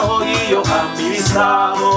naho iyo hamisaho.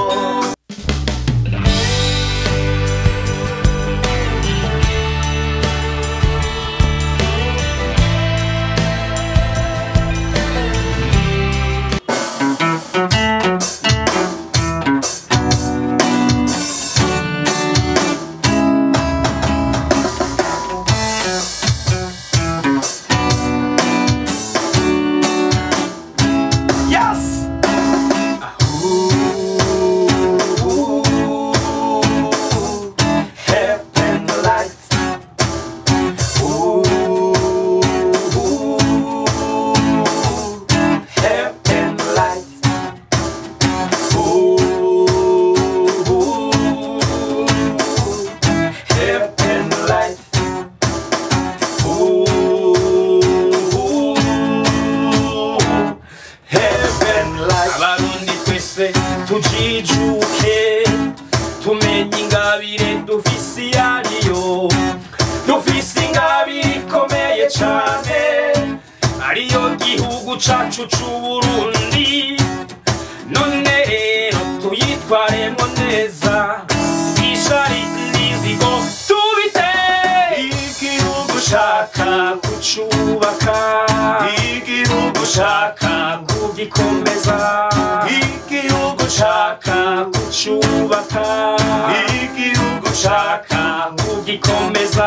tujijuke tumenye ingabire dufise ariyo dufise ingabire ikomeye cane ariyo gihugu cacu c'Uburundi none rero tuyitwaremwo neza ishari n'inzigo tubite igihugu shaka kucubaka igihugu shaka kugikomeza igihugu shaka kucubaka igihugu shaka kugikomeza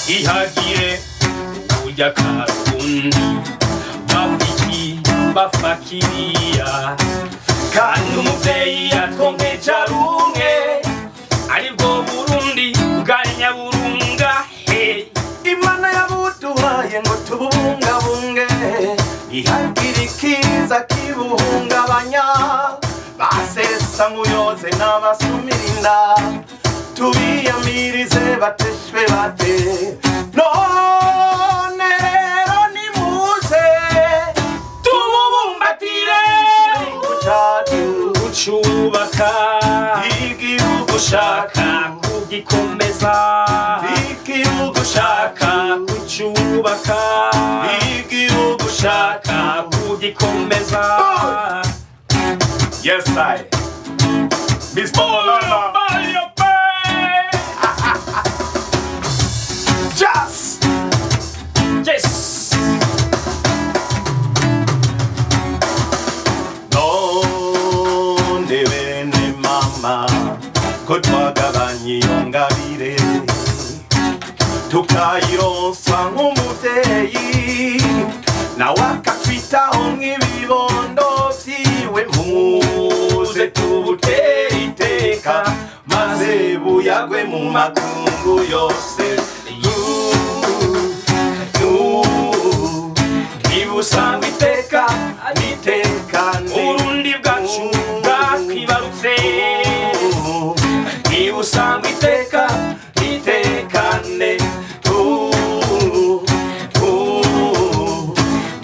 ihagire kurya karundi bafiki bafakiriya kandi umuvyeyi yatwongeje arumwe aribwo Burundi bwa Nyaburunga Imana yabuduhaye ngo tubungabunge ihagire ikiza kibuhungabanya basesa muyoze n'abasumirinda tubiyamirize bateshwe bate none rero nimuze tububumbatire kucubaka igihugu shaka kugikomeza igihugu shaka kucubaka igihugu shaka kugikomeza. Yes, I Miss Paulana Just yes None bene mama ko twagabanye iyo ngabire tukayironsa nk'umuvyeyi nawe akatwitaho nk'ibibondo vyiwe muze tubutere iteka maze buyagwe mu makungu yose nibusanga iteka nitekane Burundi bwacu bwakwibarutse nibusanga iteka nitekane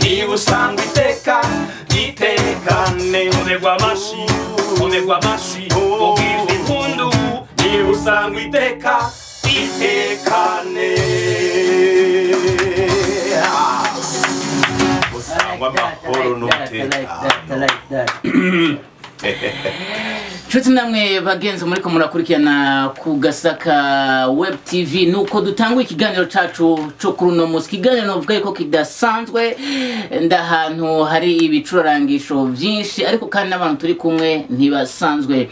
nibusanga iteka nitekane omerwa amashi ugizwe impundu nibusanga iteka nitekane busangwa amahoro n'umutekano. Nshuti namwe bagenzi muriko murakurikirana ku Gasaka Web TV nuko dutangwa ikiganiro cacu cyo kuri uno munsi kiganiro novuga ko kidasanzwe ndahantu hari ibicurarangisho byinshi ariko kandi n'abantu turi kumwe ntibasanzwe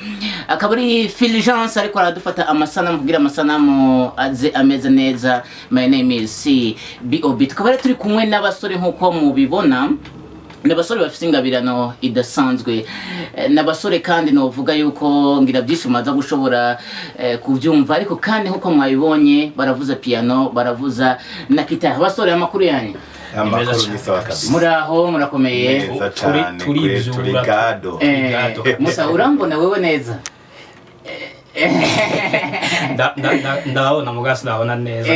akaba ari Fulgence ariko aradufata amasanamu kugira amasanamu aze ameze neza. My name is B.O.B. tukaba turi kumwe n'abasore nkuko mubibona n'abasore bafite ingabirano idasanzwe n'abasore kandi novuga yuko ngira byishimaza gushobora kubyumva ariko kandi nkuko mwabibonye baravuza piano baravuza na guitar. Abasore amakuru yanyu amakuru ni sawa kabisa muraho murakomeye turi gado Musa urambona wewe neza ndabona mugasi ndabona neza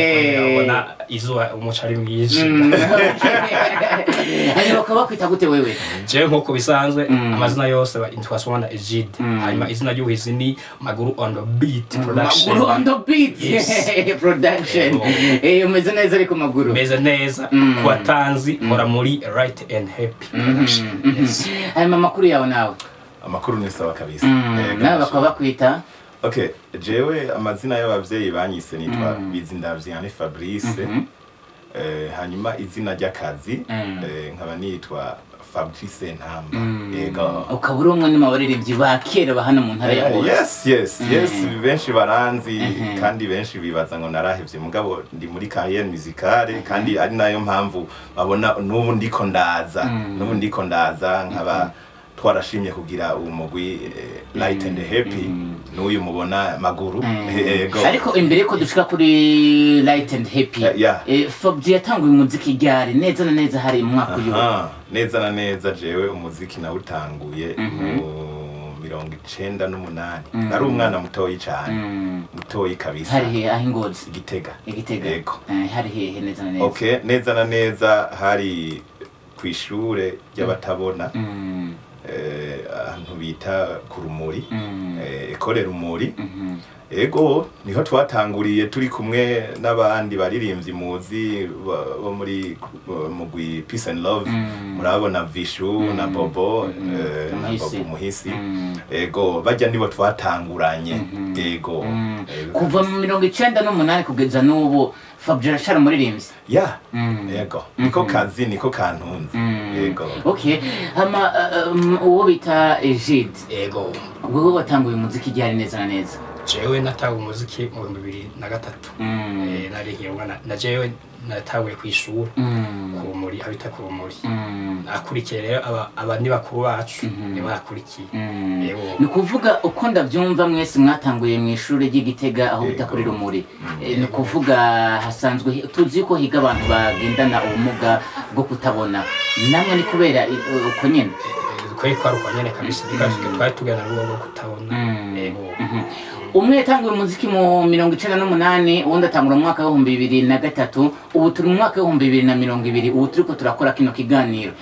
ubona izuba umuco ari mwinshi hanyuma bakaba bakwita gute wewe jewe nk'uko bisanzwe amazina yose twasomana Egide hanyuma izina ry'ubuhizi ni Maguru on the beat production Maguru on the beat production umeze neza ariko Maguru meze neza ku batanzi nkora muri right and happy production hanyuma amakuru yawe nawe amakuru ni sawa kabisa nawe bakaba bakwita okay jewe amazina y'abavyeyi banyise nitwa Bizindavye Fabrice hanyuma izina ry'akazi nkaba nitwa Fabrice Ntamba yego ukabura umwe ni mabaririmbyi ba kera bahana mu ntara ya Yes benshi baranzi kandi benshi bibaza ngo narahevye mugabo ndi muri carrière musicale kandi ari nayo mpamvu babona n'ubu ndiko ndaza nkaba twarashimye kugira umugwi light and happy n'uyu mubona Maguru yego ariko imbere ko dushika kuri light and happy Fabri yatanguye umuziki ryari neza na neza hari mu mwaka uyu neza na neza jewe umuziki nawutanguye mu 98 nari umwana mutoyi cyane mutoyi kabisa hari aho Ngozi Igitega yego hari hehe neza na neza okay neza na neza hari kwishure ry'abatabona ahantu bita ku Rumuri ekole Rumuri ego niho twatanguriye turi kumwe n'abandi baririmbyi muzi bo muri mugwi Peace and Love murabona Vishu na Bobo na Bobo Muhisi ego bajya nibo twatanguranye ego kuva mu 98 kugeza n'ubu Fabri arashara muririmbyi yego niko kazi niko kantunze yego okay hama uwo bita Egide yego wewe watanguye umuziki ryari neza na neza jewe natawe umuziki mu 2003 nari na jewe natawe kwishura ku muri habita ku muri akurikiye rero abandi bakuru bacu nibo akurikiye ni kuvuga uko ndavyumva mwese mwatanguye mu ishuri ry'Igitega aho bita kuri Rumuri ni kuvuga hasanzwe tuzi ko higa abantu bagendana ubumuga bwo kutabona namwe ni kubera uko nyene ko ari uko nyene kabisa twari tugana n'ubwo kutabona umwe yatanguye umuziki mu 98 uwundi atangura mu mwaka wa 2003 ubu turi mu mwaka wa 2020 ubu turiko turakora kino kiganiro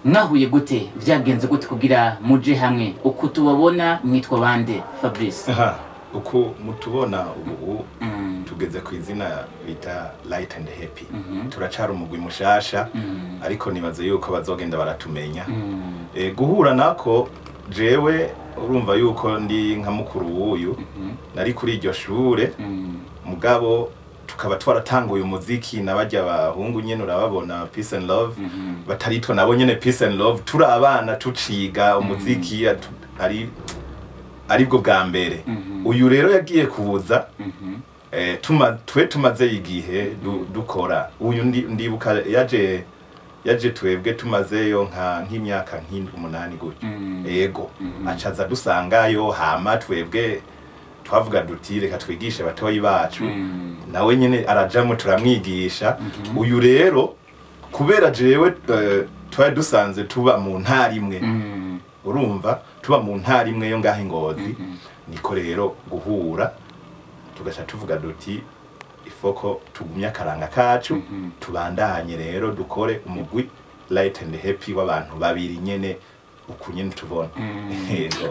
mwahuye gute vyagenze gute kugira muje hamwe uko tubabona mwitwa bande Fabrice uko mutubona ubu tugeze ku izina bita light and happy turacara umugwi mushasha ariko nibaze yuko bazogenda baratumenya guhura nako jewe urumva yuko ndi nka mukuru w'uyu nari kuri iryo shure mugabo tukaba twaratanguye umuziki nabajya abahungu nyene urababona Peace and Love bataritwa nabo nyene Peace and Love turi abana tuciga umuziki aribwo bwa mbere uyu rero yagiye kubuza tumaze igihe dukora uyu ndibuka yaje twebwe tumazeyo nk'imyaka nk'umunani gutyo yego acaza dusangayo hama twebwe twavuga duti reka twigishe batoyi bacu nawe nyene arajamo turamwigisha uyu rero kubera jewe twari dusanze tuba mu ntara imwe urumva tuba mu ntara imwe yo ngaho Ngozi niko rero guhura tugasha tuvuga duti ifoko tugumya akaranga kacu tubandanye rero dukore umugwi light and happy w'abantu babiri nyene ukunyene tubona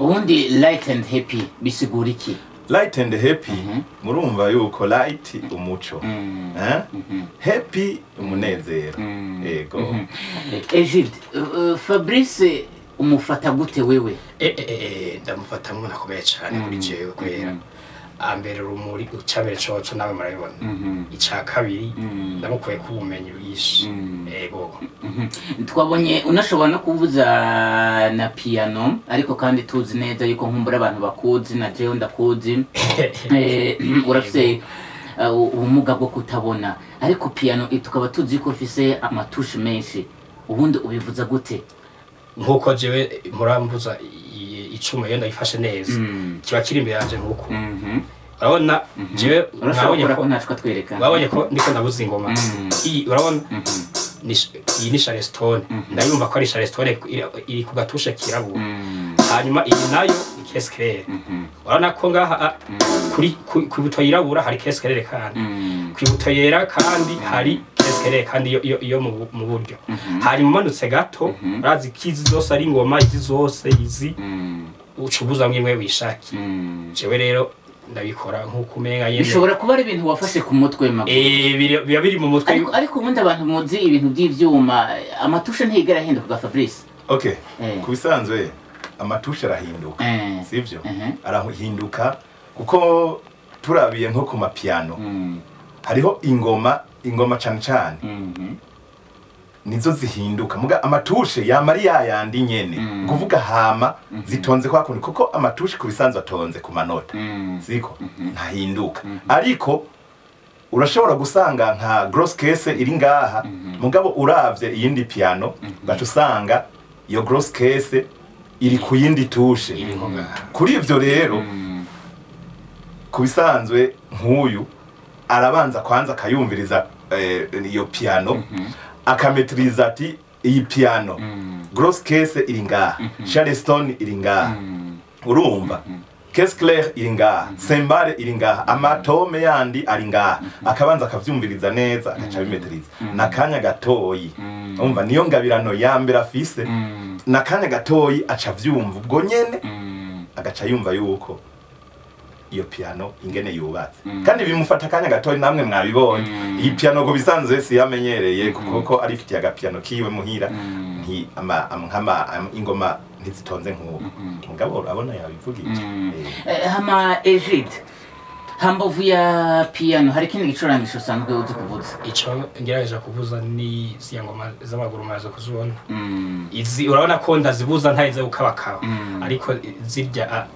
ubundi light and happy bisigura iki light and happy murumva yuko light umuco happy umunezero yego Egide Fabrice umufata gute wewe ndamufata nk'umuntu akomeye cyane kuri jewe kwera ambere Rumuri ucabere coco nawe murabibona ica kabiri ndamukuye ku bumenyi bwishi yego twabonye unashobora no kuvuza na piano ariko kandi tuzi neza yuko nkumbura abantu bakuzi na jewe ndakuzi urafise ubumuga bwo kutabona ariko piano tukaba tuzi ko ufise amatushe menshi ubundi ubivuza gute nkuko jewe murambuza icuma yenda ifashe neza kiba kiri imbere yanje nkuko urabona jewe urabonye ko ntashaka twereka urabonye ko ndiko ndabuza ingoma urabona iyi ni Charleston ndayumva ko ari Charleston iri ku gatushe kirabura hanyuma iyi nayo caisse claire urabona ko ngaha kuri ku buto yirabura hari caisse claire kandi ku buto yera kandi hari caisse claire kandi iyo mu buryo hari mumanutse gato urazi kizi zose ari ngoma izi zose izi ucubuza mwimwe wishaki jewe rero ndabikora nkuko umenga yene bishobora kuba ari ibintu wafashe ku mutwe maguru biba biri mu mutwe ariko ubundi abantu muzi ibintu by'ivyuma amatushe ntigera ahinduka Fabrice okay kubisanzwe amatushe arahinduka sivyo arahinduka kuko turabiye nko ku mapiano hariho ingoma cane nizo zihinduka muga amatushe yamari yayandi nyene kuvuga hama zitonze kwa kundi kuko amatushe kubisanzwe atonze ku manota siko ntahinduka ariko urashobora gusanga nka gross case iri ngaha mugabo uravye iyindi piano gacu usanga iyo gross case iri ku yindi tushe kuri ivyo rero kubisanzwe nk'uyu arabanza kwanza akayumviriza iyo piano akametriza ati iyi piano gross case iri ngaha charleston iri ngaha urumva caisse claire iri ngaha cymbale iri ngaha amatome yandi ari ngaha akabanza akavyumviriza neza agaca bimetriza nakanya gatoyi umva niyo ngabirano ya mbere afise nakanya gatoyi aca vyumva ubwo nyene agaca yumva yuko iyo piano ingene yubatse kandi bimufata akanya gatoyi namwe mwabibonye iyi piano go bisanzwe si yamenyereye kuko ari fitiye agapiano kiwe muhira nti ingoma ntizitonze nk'uko mugabo urabona yabivugije hama Egide hambovu ya piano hari kindi gicurangisho usanzwe uzi kuvuza ico ngerageje kuvuza ni ziya ngoma z'amaguru maze kuzibona izi urabona ko ndazibuza ntayize ukabakaba ariko zirya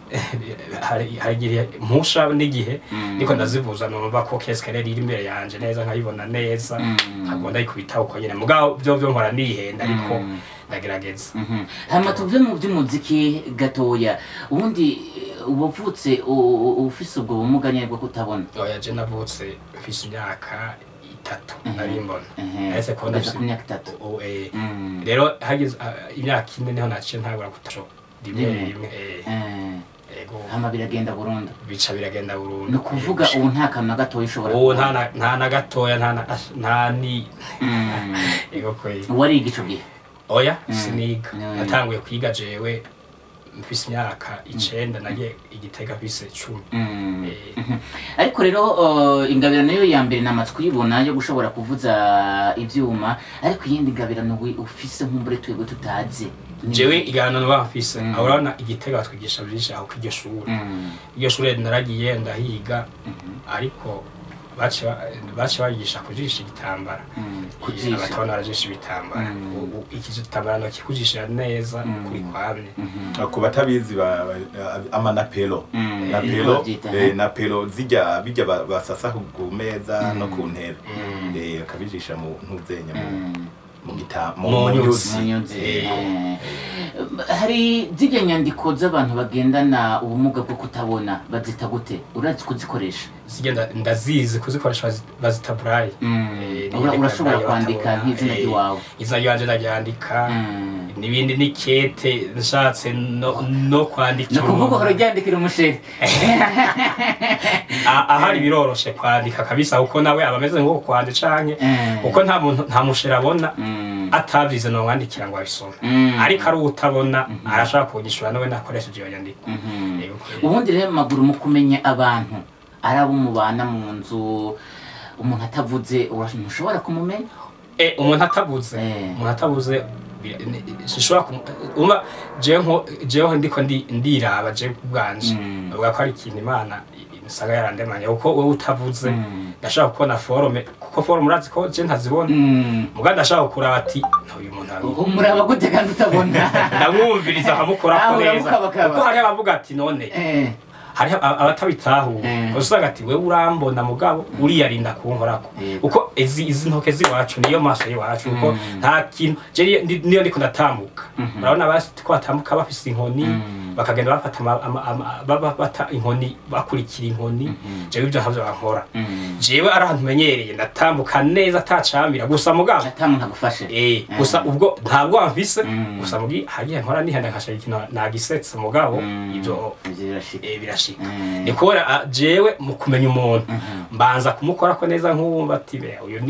hari gihe mpusha n'igihe niko ndazibuza numva ko caisse claire iri imbere yanje neza nkayibona neza nkagomba ikubita uko nyene mugabo byo nkora nihenda ariko ndagerageza hama tuve mu by'umuziki gatoya ubundi ubuvutse ufise ubwo bumuga nyine bwo kutabona oya je navutse ufise imyaka 3 nari mbona ese ko ndafise imyaka 3 rero hagize imyaka 4 niho naciye ntabura kutasho rimwe hama biragenda burundu bica biragenda burundu no kuvuga ubu nta kantu na gatoya ushobora nta na gatoya nta ni ego kweli wari igico gihe oya siniga natanguye kwiga jewe mfise imyaka 9 nagiye igitega bise 10 ariko rero ingabirano yo ya mbere namatswe kuyibona yo gushobora kuvuza ivyuma ariko yindi ngabirano ufise nk'umbure twebwe tutazi jewe igano bafise urabona igitega batwigisha byinshi aho kwiryo shuri iryo shuri naragiye ndahiga ariko bace bagisha kujisha igitambara kujisha abatona barajisha ibitambara ikizitambara no kikujisha neza kuri kwamye ku batabizi amanapelo napelo bijya basasa ku meza no ku ntebe akabijisha mu ntuzenya mu nyuzi hari zijya nyandiko z'abantu bagendana ubumuga bwo kutabona bazita gute urazi kuzikoresha zigenda ndazizi kuzikoresha bazita braille urashobora kwandika nk'izina ry'iwawe izina ryanje ndaryandika nibindi nikete nshatse no kwandika no kuvuga ko ryandikira umusheri ahari biroroshe kwandika kabisa uko nawe abameze nko kwandika canke uko nta musheri abona atavyize no mwandikira ngo abisome ariko ari utabona arashaka kunyishura nawe nakoresheje iyo nyandiko ubundi rero maguru mu kumenya abantu arabo mubana mu nzu umuntu atavuze urashobora kumumenya umuntu atavuze sishobora umva jeho ndiko ndiraba je bwanje uvuga ko ari ikintu Imana saga yarandemanya uko wowe utavuze ndashaka kubona forme kuko forme urazi ko je ntazibona muga ndashaka kuraba ati uyu muntu ari umuraba gute kandi utabona ndamwumviriza akamukora ko neza kuko hari abavuga ati none hari abatabitahu usanga ati we urambona mugabo uriyarinda kunkorako uko izi ntoke ziwacu niyo maso yiwacu uko nta kintu je niyo ndiko ndatambuka urabona basi ko atambuka bafise inkoni bakagenda bafata inkoni bakurikira inkoni jewe ibyo havyo bankora jewe arahantu menyereye ndatambuka neza atacamira gusa mugabo atamuntu agufashe gusa ubwo ntabwo amfise gusa mugi hagiye nkora nihenda nkashaka ikintu nagisetse mugabo ibyo birashika ni kubera jewe mu kumenya umuntu mbanza kumukora ko neza nk'uwumva ati be uyu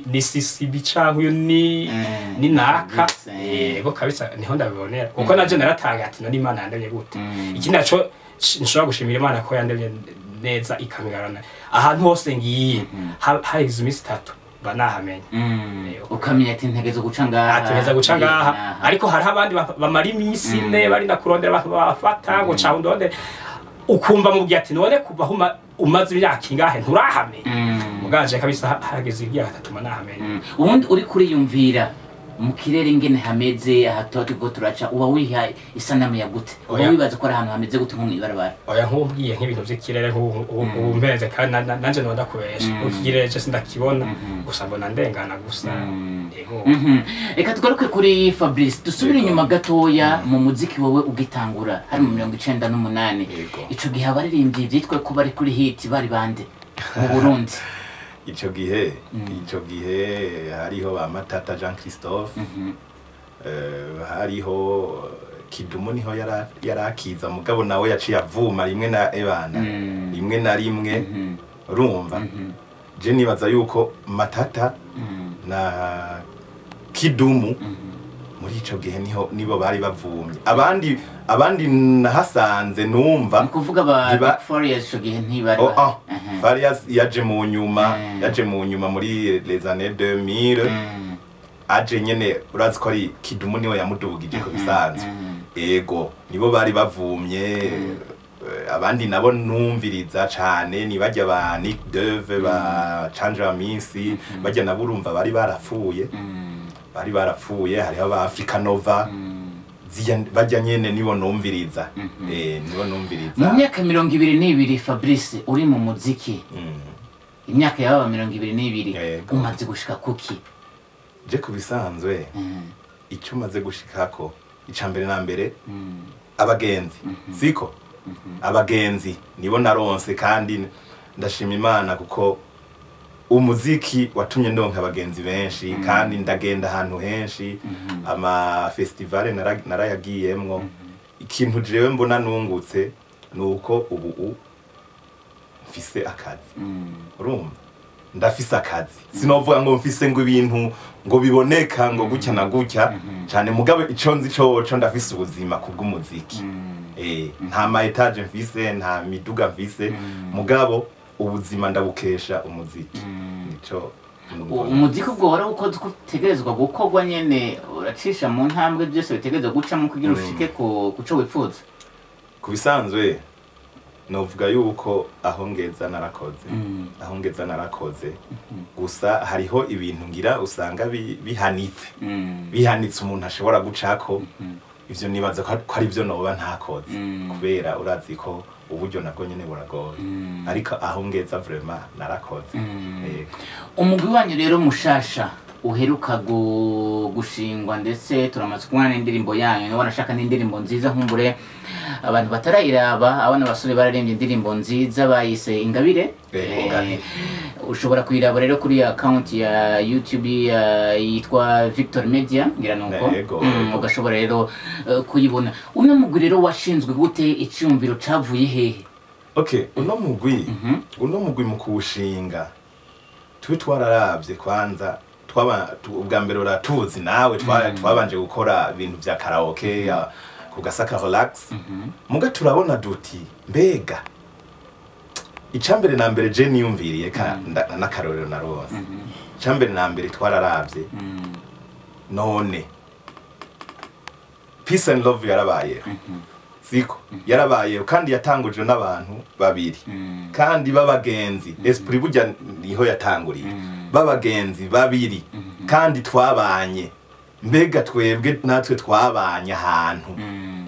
ni sisibi canke uyu ni naka ego kabisa niho ndabibonera kuko naje naratanga ati nari Imana yandemye gute iki naco nshobora gushimira Imana ko yandemye neza ikamigarana ahantu hose ngiye haize imisi 3 banahamenye ukamenya ati ntegezo guca ngaha ariko hari abandi bamara imisi 4 bari nakurondera bafata ngo ca undonde ukumva mu ati none kuva umaze imyaka ingahe nturahame mugaje kabisa hageze igihe 3 manahamenye ubundi uri kuriyumvira mu kirere ingene hameze ahato tugo turaca uba wiha isanamu ya gute uba wibaza ko ari ahantu hameze gute nko mwibarabara oya nkubwiye nk'ibintu by'ikirere umbeze kandi nanje no ndakubesha ukirere cyo sindakibona gusa mbona ndengana gusa ego reka tugaruke kuri Fabrice dusubire inyuma gatoya mu muziki wowe ugitangura hari mu 98 ico gihe abaririmbyi byitwe ko bari kuri hit bari bande mu Burundi ico gihe hariho ba Matata Jean Christophe hariho Kidumu niho yarakiza mugabo nawe yaciye avuma rimwe na Ebana rimwe na rimwe urumva je nibaza yuko Matata na Kidumu muri ico gihe nibo bari bavumye abandi nahasanze numva kuvuga ba Farias ico gihe ntibari Farias yaje mu nyuma muri les années 2000 aje nyene urazi ko ari Kidumu niwe yamudugije ko bisanzwe ego nibo bari bavumye abandi nabo numviriza cane ni bajya ba Nick Deve ba Chandra Misi bajya nabo urumva bari barapfuye hariho ba Africa Nova bajya nyene nibo numviriza nibo numviriza mu myaka 22 Fabrice uri mu muziki imyaka yaba 22 umaze gushika kuki je kubisanzwe icyo umaze gushikako icambere na mbere abagenzi siko abagenzi nibo naronse kandi ndashima Imana kuko umuziki watumye ndonka abagenzi benshi kandi ndagenda ahantu henshi ama festival narayagiyemwo ikintu jewe mbona nungutse nuko ubu mfise akazi urumva ndafise akazi sinovuga ngo mfise ngo ibintu ngo biboneka ngo gutya na gutya cyane mugabo ico nzi coco ndafise ubuzima kubw'umuziki nta ma etage mfise nta miduga mfise mugabo ubuzima ndabukesha umuziki nico umuziki ubwo wari uko dutegerezwa gukorwa nyene uracisha mu ntambwe byose bitegerezwa guca mu kugira ushike kuco wipfuza kubisanzwe novuga yuko aho ngeza narakoze gusa hariho ibintu ngira usanga bihanitse umuntu ashobora gucako ivyo nibaza ko ari byo noba ntakoze kubera urazi ko uburyo nabwo nyene buragoye ariko aho ngeza vraiment narakoze umugwi wanyu rero mushasha uheruka gushingwa ndetse turamaze kubona n'indirimbo yanyu no wanashaka n'indirimbo nziza nkumbure abantu batarayiraba abana basore bararembye indirimbo nziza bayise Ingabire ushobora kuyiraba rero kuri account ya YouTube yitwa Victor Media ngira nuko ugashobora rero kuyibona uno mugwi rero washinzwe gute icyumviro cavuye hehe uno mugwi mu kuwushinga twararavye kwanza ubwa mbere uratuzi nawe twabanje gukora ibintu vya karaoke ku Gasaka Relax muga turabona duti mbega icambere na mbere je niyumviriye n'akarorero narose icambere na mbere twararavye none peace and love yarabaye siko yarabaye kandi yatangujwe n'abantu babiri kandi babagenzi esprit burya niho yatanguriye babagenzi babiri kandi twabanye mbega twebwe natwe twabanye ahantu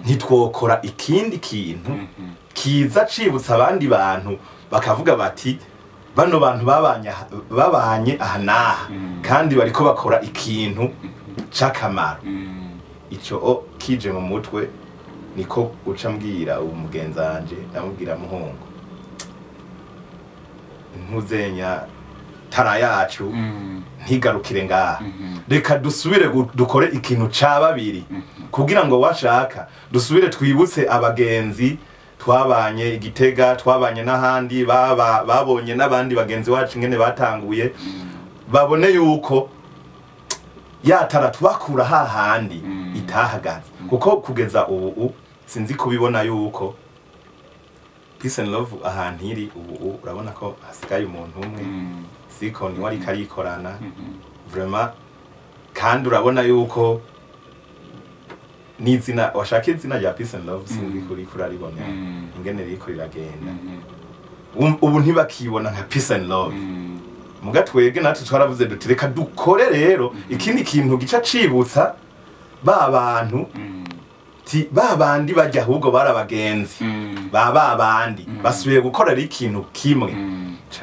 ntitwokora ikindi kintu kiza cibutsa abandi bantu bakavuga bati bano bantu babanye aha naha kandi bariko bakora ikintu c'akamaro ico kije mu mutwe niko uca mbwira uwo mugenzanje ndamubwira muhungu ntuzenya tara yacu ntigarukire ngaha reka dusubire dukore ikintu ca babiri kugira ngo washaka dusubire twibutse abagenzi twabanye Igitega twabanye n'ahandi babonye n'abandi bagenzi wacu ngene batanguye babone yuko yatara tubakura hahandi itahagaze kuko kugeza ubu sinzi kubibona yuko peace and love ahantu iri ubu urabona ko hasigaye umuntu umwe siko ni wari karikorana vraiment kandi urabona yuko nizina washaka izina rya peace and love sinzi kuri kuraribona ingene riko riragenda ubu ntibakibona nka peace and love mugatwege natwe twaravuze duti reka dukore rero ikindi kintu gica cibutsa bantu ti babandi bajya ahubwo barabagenzi babandi basubiye gukorera ikintu kimwe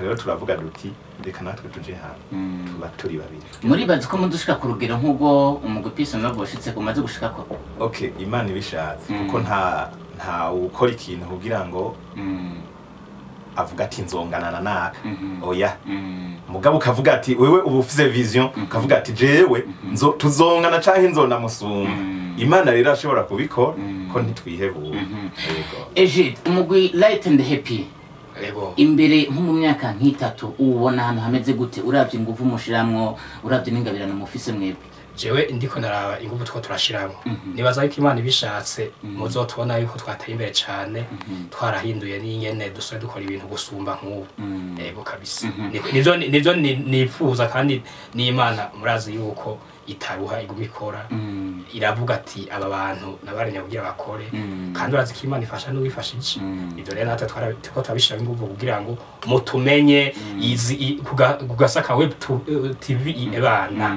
rero turavuga duti reka natwe tuje hamwe tuba turi babiri muri bazi ko mudushika ku rugero nk'ubwo umugwi peace and love washitse ko maze gushika ko okay imana ibishatse kuko nta ukora ikintu kugira ngo avuga ati nzonganana naka oya mugabo ukavuga ati wewe ubu ufise vision ukavuga ati jewe tuzongana canke nzona musumba imana rero ashobora kubikora ko ntitwihebura yego Egide umugwi light and happy yego imbere nko mu myaka nk'itatu ubona ahantu hameze gute uravye ingufu mushiramwo uravye n'ingabirano mufise mwebwe jewe ndiko naraba ingufu two turashiramo nibaza yuko imana ibishatse muzotubona yuko twateye imbere cyane twarahinduye n'ingene dusore dukora ibintu gusumba nk'ubu yego kabisa nivyo nifuza kandi n'imana murazi yuko itaruha iguma ikora iravuga ati aba bantu nabarenya kugira bakore kandi urazi ko imana ifasha n'uwifashije ivyo rero natwe turiko turabishira ingufu kugira ngo mutumenye kugasaka web tv ebana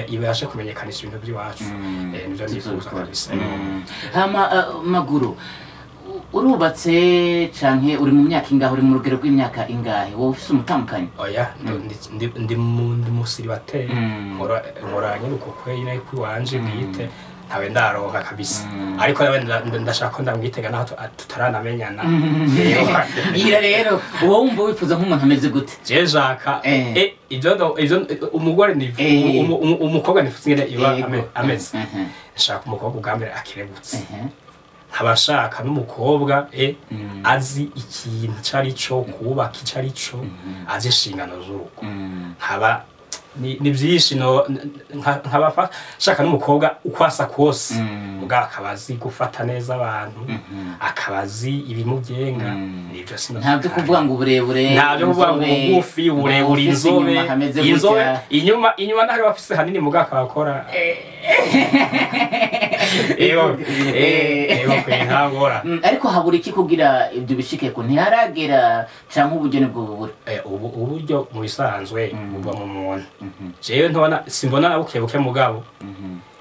ibashe kumenyekanisha ibintu by'iwacu nivyo nifuza kabisa hama maguru urubatse canke uri mu myaka ingahe uri mu rugero rw'imyaka ingahe wowe ufise umutambukanyi oya ndi musiribateri nkora nyiruko kweyina kwiwanje bwite ntawe ndaronka kabisa ariko nawe ndashaka ko ndamwitega naho tutaranamenyana ira rero uwo wumva wifuza nk'umuntu ameze gute je jaka ivyo umugore ni umukobwa nifuzingene iba ameze nshaka umukobwa ugambere akirebutse abashaka n'umukobwa azi ikintu carico kubaka icarico azi inshingano z'urugo haba ni byinshi no nkaba shaka n'umukobwa ukwasa kose muga akabazi gufata neza abantu akabazi ibimugenga nivyo sino ntabyo kuvuga ngo uburebure ntabyo kuvuga ngo ubugufi uburebure inzobe inyuma ntari bafise hanini muga akabakora ntangora ariko habura iki kugira ibyo bishike ko ntiharagera canke ubugene bwo bubura uburyo mu bisanzwe buva mu muntu jewe simbona nabukebuke mugabo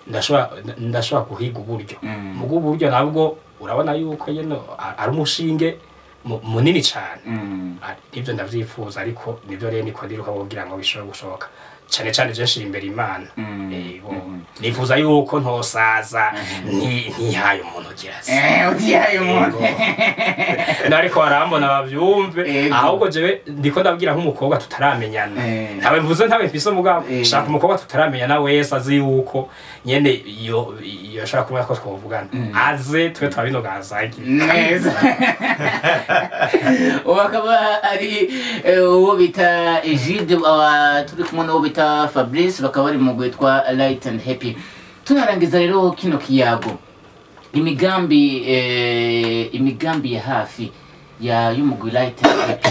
ndashobora kuhiga uburyo mugo uburyo nabwo urabona yuko yeno ari umushinge munini cyane ibyo ndavyifuza ariko nivyo rero niko ndiruka kugira ngo bishobore gushoboka cyane cyane je nshira imbere imana nifuza yuko ntosaza ntihaye umuntu kirazi utihaye umuntu nariko arambona bavyumve ahubwo jewe ndiko ndabwira nk'umukobwa tutaramenyana ntawe mvuze ntawe mfise mugabo shaka umukobwa tutaramenyana wese azi yuko nyene iyo shaka kumenya ko twovugana aze twe twabinogazaki neza wakaba ari uwo bita Egide turi kumwe n'uwo bita Fabrice bakaba bari mu gwitwa Light and Happy tunarangiza rero kino kiyago imigambi ya hafi ya y'umugwi Light and Happy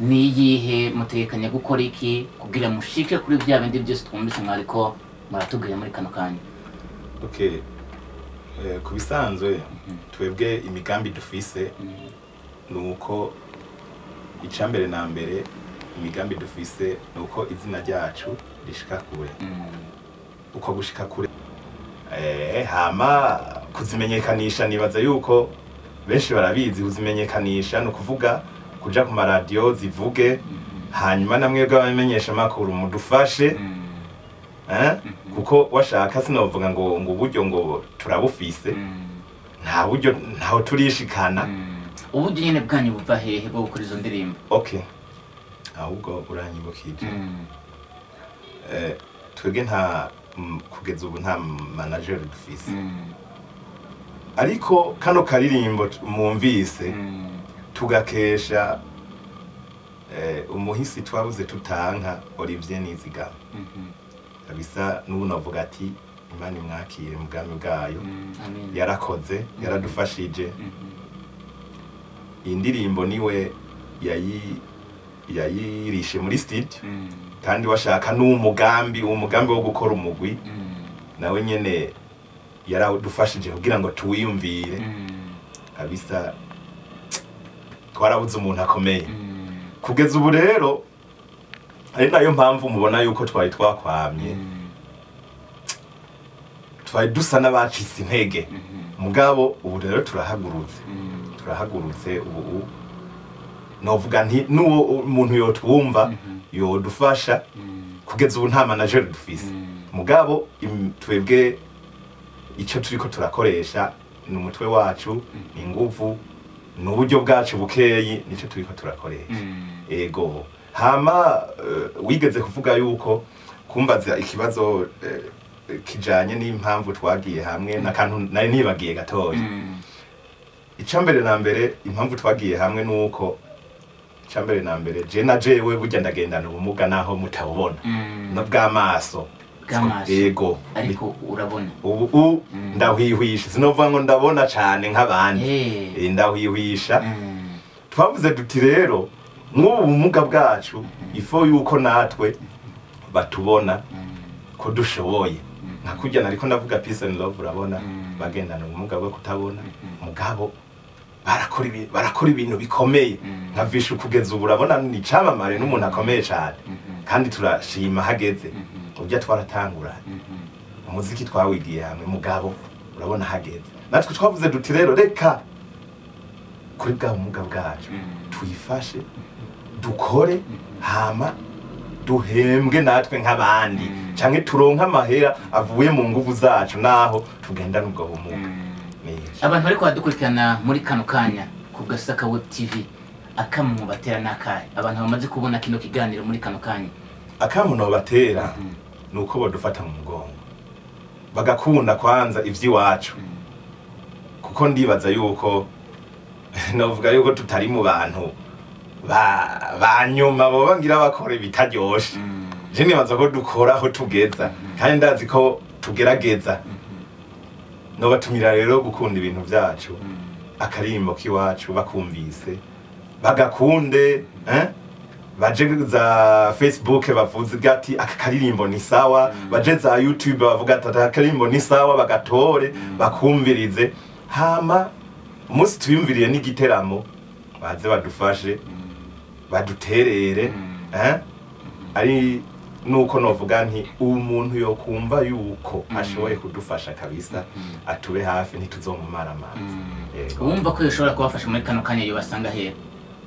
ni yihe mutegekanya gukora iki kugira mushike kuri bya bindi byose twumvise mwariko muratubwira muri kano kanya okay kubisanzwe twebwe imigambi dufise nuko icambere na mbere imigambi dufise nuko izina ryacu rishika kure uko gushika kure hama kuzimenyekanisha nibaza yuko benshi barabizi kuzimenyekanisha no kuvuga kuja ku radio zivuge hanyuma namwe bw'abamenyesha makuru mudufashe kuko washaka sinovuga ngo uburyo ngo turabufise nta buryo ntaho turishikana uburyo nyene bwanyu buva hehe bwo gukora izo ndirimbo okay ahubwo uranyibukije twebwe nta kugeza ubu nta manager dufise ariko kano karirimbo mwumvise tugakesha umuhisi twabuze tutanka Olivier Nizigama kabisa n'ubu navuga ati Imana imwakire mu bwami bwayo yarakoze yaradufashije indirimbo niwe yayirishe muri studio kandi washaka n'umugambi wo gukora umugwi nawe nyene yaradufashije kugira ngo tuwiyumvire kabisa twarabuze umuntu akomeye kugeza ubu rero ari nayo mpamvu mubona yuko twari twakwamye twari dusa n'abacitse intege mugabo ubu rero turahagurutse ubu novuga nti n'uwo umuntu yotwumva yodufasha kugeza ubu nta manager dufise mugabo twebwe icyo turiko turakoresha ni umutwe wacu inguvu n'uburyo bwacu bukeyi nico turiko turakoresha ego hama wigeze kuvuga yuko kumbaza ikibazo kijanye n'impamvu twagiye hamwe nakantu nari nibagiye gatoya icambere na mbere impamvu twagiye hamwe nuko icambere na mbere je na jewe burya ndagendana ubumuga naho mutabona no bw'amaso ego ariko urabona ubu ndahwihwisha sinovuga ngo ndabona cyane nk'abandi ndahwihwisha twavuze duti rero nk'ubu bumuga bwacu ifo yuko natwe batubona ko dushoboye nkakujyana ariko ndavuga peace and love urabona bagendana ubumuga bwo kutabona mugabo barakora ibintu bikomeye nkavisha kugeza ubu urabona ni camamare n'umuntu akomeye cyane kandi turashima hageze ubya twaratanguranye umuziki twawigiye hamwe mugabo urabona hageze natwe twavuze duti rero reka kuri bwa bumuga bwacu tuyifashe dukore hama duhembwe natwe nk'abandi canke turonka amahera avuye mu nguvu zacu naho tugenda n'ubwo bumuga abantu bariko badukurikirana muri kano kanya ku Gasaka Web TV akamu batera nakaye abantu bamaze kubona kino kiganiro muri kano kanya akamu no batera nuko bodufata mu mugongo bagakunda kwanza ivyiwacu kuko ndibaza yuko novuga yuko tutari mu bantu banyuma bo bangira bakora bitaryoshe je nibaza ko dukora aho tugeza kandi ndazi ko tugerageza no batumira rero gukunda ibintu vyacu akarimbo kiwacu bakumvise bagakunde baje za Facebook bavuze gati akakaririmbo ni sawa baje za YouTube bavuga ati akakaririmbo ni sawa bagatore bakumvirize hama umunsi tuyumviriye n'igiteramo baze badufashe baduterere ari nuko novuga nti umuntu yo kumva yuko ashoboye kudufasha kabisa atube hafi ntituzomumara amazi wumva ko yoshobora kubafasha muri kano kanya yobasanga here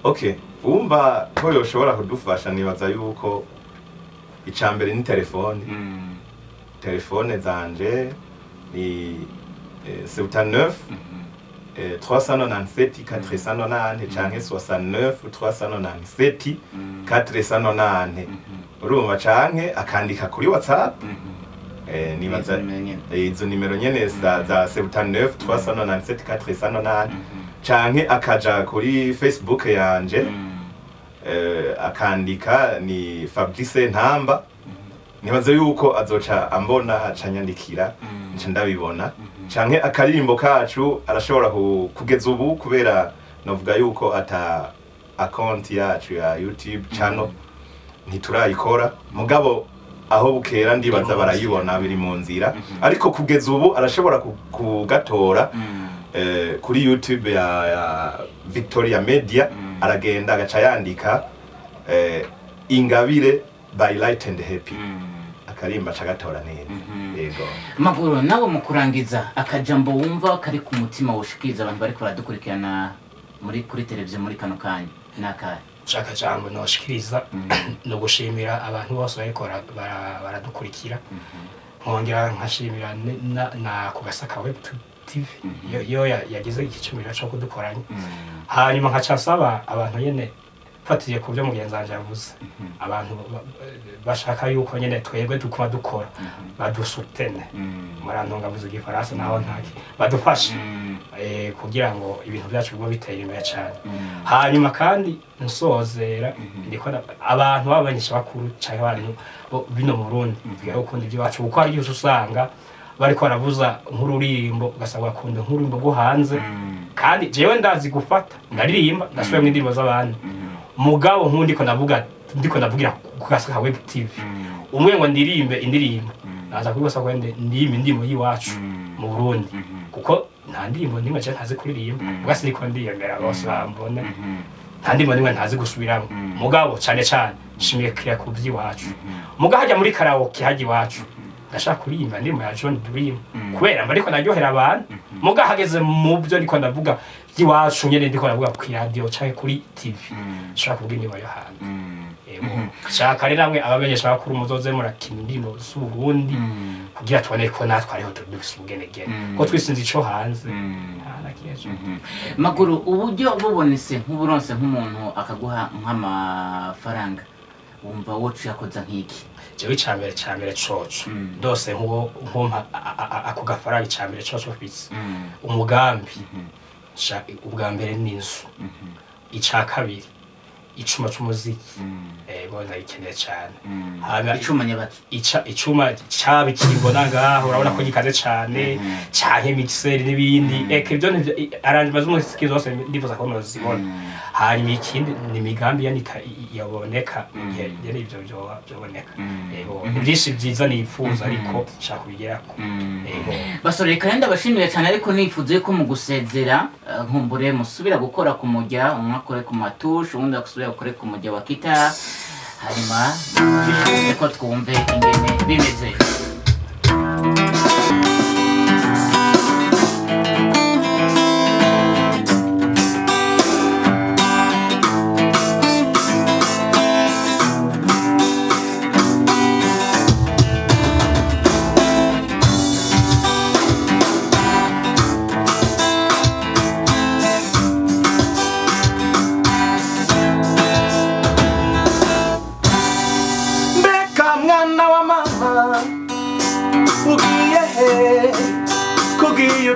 okay wumva ko yoshobora kudufasha nibaza yuko icambere ni telefone zanje ni 79 397 490 canke 69 397 490 urumva canke akandika kuri WhatsApp nibaza izo nimero nyene za 79 397 490 canke akaja kuri Facebook yanje akandika ni Fabrice Ntamba nibaza yuko azoca ambona acanyandikira nca ndabibona canke akaririmbo kacu arashobora kugeza ubu kubera novuga yuko ata account yacu ya YouTube channel ntiturayikora mugabo aho bukera ndibaza barayibona biri mu nzira ariko kugeza ubu arashobora kugatora kuri YouTube ya Victoria Media aragenda agaca yandika Ingabire by Light and Happy akarimba cagatora neza yego Maguru nawe mu kurangiza akajambo wumva kari ku mutima woshikiriza abantu bari baradukurikirana muri kuri televiziyo muri kano kanya nakaye shaka jambo noshikiriza no gushimira abantu bose barikora baradukurikira nkongera nkashimira na ku Gasaka Web TV yo yagize igicumira cyo kudukoranya hanyuma nkaca nsaba abantu nyene fatiye ku byo mugenzi wanje yavuze abantu bashaka yuko nyene twebwe dukuma dukora badusutene murantunga vuze igifaransa naho ntaki badufashe kugira ngo ibintu byacu biguma bitera imbere cyane hanyuma kandi nsozera ndiko abantu babanyisha bakuru cyane abantu bino mu Burundi byo kundi ibyo bacu uko ari yose usanga bariko baravuza nk'ururimbo ugasanga bakunda nk'ururimbo rwo hanze kandi jewe ndazi gufata ndaririmba ndasubira mu indirimbo z'abandi mugabo nk'undiko ndavugira ku gasaka web TV umwe ngo ndirimbe indirimbo naza kubibasa ko ndimba indimo yiwacu mu Burundi kuko nta ndirimbo ndimwe cyane ntazi kuririmba bwase niko ndiyemera bose bambone nta ndirimbo ndimwe ntazi gusubiramo mugabo cyane nshimiye kiriya ku by'iwacu mugabo hajya muri karaoke hajya iwacu ndashaka kuririmba ndimo ya John Dream kubera mba ariko naryohera abantu muga hageze mu byo ndiko ndavuga by'iwacu nyene ndiko ndavuga ku radio cyangwa kuri TV shaka kuvuga indimo yo hanze shaka rero namwe abamenyesha bakuru muzoze murakina indimo z'u Burundi kugira tubone ko natwe ariho tubisugenegene ko twisinze ico hanze Maguru uburyo bubonese nk'uburonse nk'umuntu akaguha nk'amafaranga wumva wocu yakoza nk'iki jewe cyambere coco ndose nkumpa ako gafaranga cyambere coco fitse umugambi ubwa mbere n'inzu ica kabiri icuma c'umuziki bona ikeneye cyane haba icuma nyabaki icuma cyabi kimbona ngaho urabona ko gikaze cyane cyanke mixer n'ibindi ibyo arrangement z'umuziki zose ndifuza ko nozibona hanyuma ikindi ni migambi yanika yaboneka yari ibyo byoboneka byinshi byiza nifuza ariko nshaka kubigerako basore kandi abashimiye cyane ariko nifuze ko mu gusezera nkumbure musubira gukora ku mujya umwakore ku matushe ubundi akusubira gukore ku mujya wa kita hanyuma bishoboke ko twumve ingene bimeze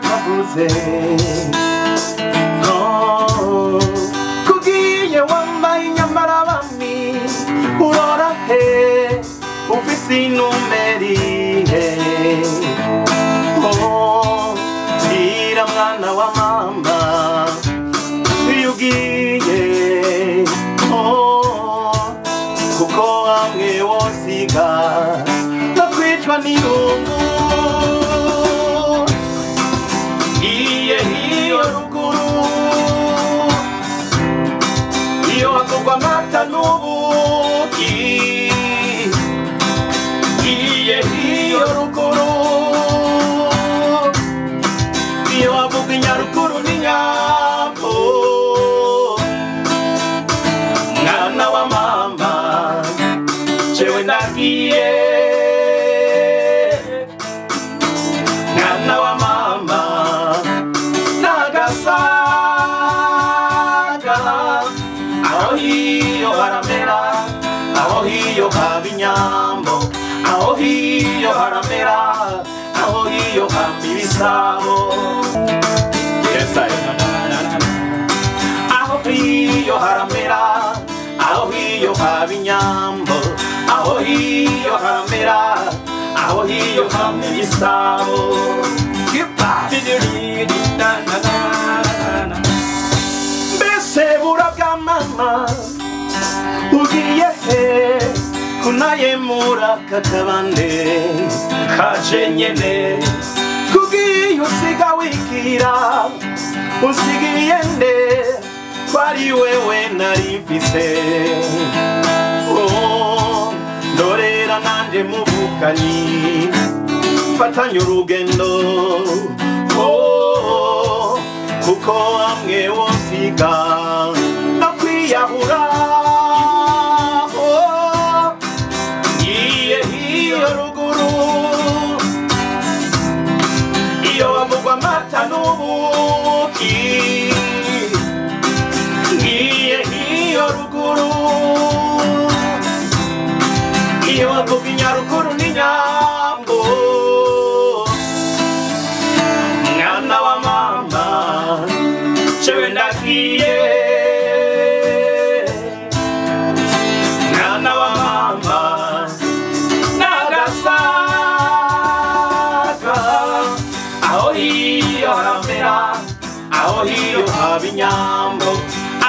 Havutse kugiye wambaye inyambara bami urora he ufise inumeri he ira mwana wa mama yugiye kuko amwe wosiga no kwicwa n'irungu mata nubuki hiyo rukuru iyo avuga inyarukuru n'inyambo mwana wa mama jewe ndagiye mwana wa mama nagasaga aho hiyo haramera aho hiyo haba inyambo aho hiyo haramera aho hiyo haba ibisabo aho hiyo haramera aho hiyo haba inyambo aho hiyo haramera aho hiyo haba ibisabo mbese burabwa mama ugiye he kunayemura kakabande kaje nyene kugiye usiga wikira usigiye nde kwari wewe narifise ndorera nanje muvukanyi fatanya urugendo kuko amwe wosiga no kwiyahura iyo ruguru iyo wavugwa amata amata n'ubuki ngiye iyo ruguru iyo bavuga inyaruguru n'inyambo mwana wa mama cewe ndagiye mwana wa mama nagasaka aho hiyo haramera aho hiyo haba inyambo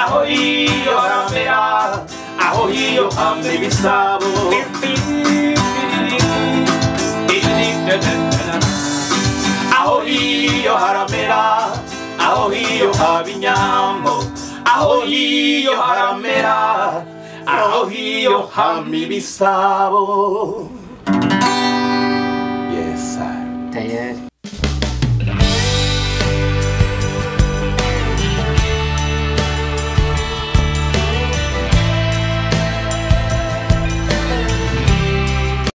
aho hiyo haramera aho hiyo hamba ibisabo aho hiyo haramera aho hiyo haba inyambo aho hiyo haramera aho hiyo hamba ibisabo. Yes, sir. Tayari.